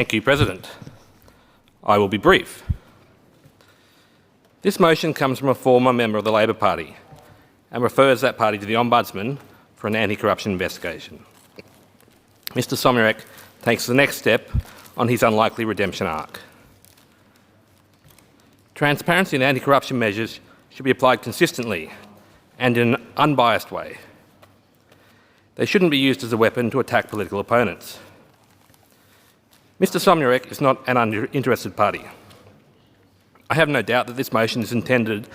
Thank you, President. I will be brief. This motion comes from a former member of the Labor Party and refers that party to the Ombudsman for an anti-corruption investigation. Mr Somyurek takes the next step on his unlikely redemption arc. Transparency and anti-corruption measures should be applied consistently and in an unbiased way. They shouldn't be used as a weapon to attack political opponents. Mr Somyurek is not an uninterested party. I have no doubt that this motion is intended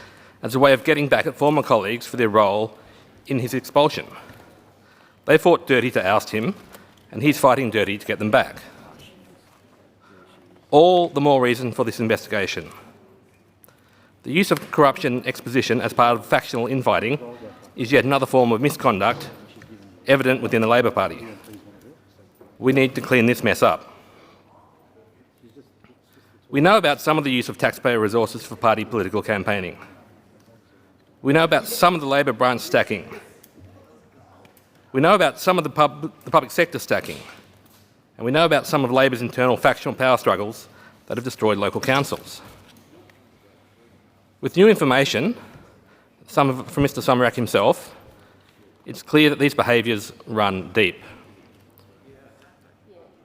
as a way of getting back at former colleagues for their role in his expulsion. They fought dirty to oust him, and he's fighting dirty to get them back. All the more reason for this investigation. The use of corruption exposition as part of factional infighting is yet another form of misconduct evident within the Labor Party. We need to clean this mess up. We know about some of the use of taxpayer resources for party political campaigning. We know about some of the Labor branch stacking. We know about some of the public sector stacking. And we know about some of Labor's internal factional power struggles that have destroyed local councils. With new information, some of it from Mr Somyurek himself, it's clear that these behaviours run deep.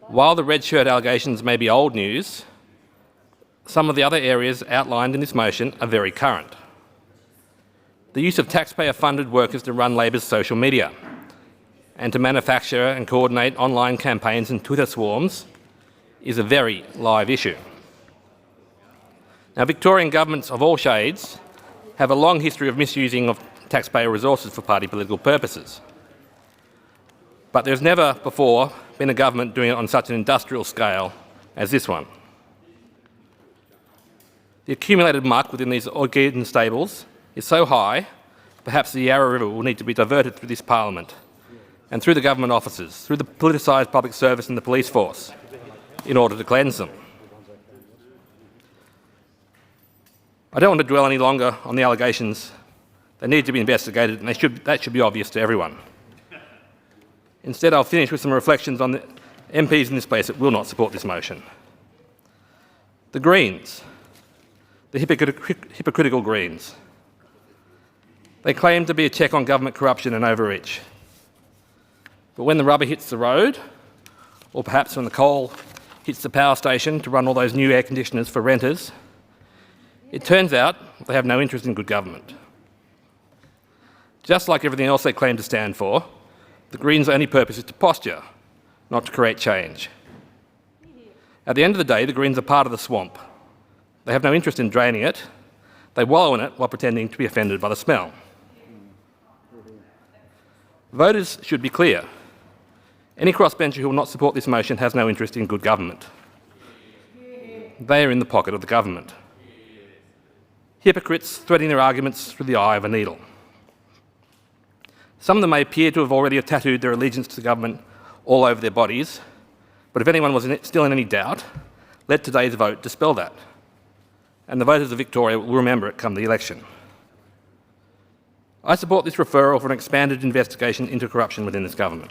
While the red shirt allegations may be old news, some of the other areas outlined in this motion are very current. The use of taxpayer-funded workers to run Labor's social media and to manufacture and coordinate online campaigns and Twitter swarms is a very live issue. Now, Victorian governments of all shades have a long history of misusing of taxpayer resources for party political purposes. But there's never before been a government doing it on such an industrial scale as this one. The accumulated muck within these Organ stables is so high, perhaps the Yarra River will need to be diverted through this Parliament and through the government offices, through the politicised public service and the police force, in order to cleanse them. I don't want to dwell any longer on the allegations. They need to be investigated, and that should be obvious to everyone. Instead, I'll finish with some reflections on the MPs in this place that will not support this motion. The Greens, the hypocritical Greens. They claim to be a check on government corruption and overreach. But when the rubber hits the road, or perhaps when the coal hits the power station to run all those new air conditioners for renters, it turns out they have no interest in good government. Just like everything else they claim to stand for, the Greens' only purpose is to posture, not to create change. At the end of the day, the Greens are part of the swamp. They have no interest in draining it. They wallow in it while pretending to be offended by the smell. Voters should be clear. Any crossbencher who will not support this motion has no interest in good government. They are in the pocket of the government. Hypocrites threading their arguments through the eye of a needle. Some of them may appear to have already tattooed their allegiance to the government all over their bodies, but if anyone was still in any doubt, let today's vote dispel that. And the voters of Victoria will remember it come the election. I support this referral for an expanded investigation into corruption within this government.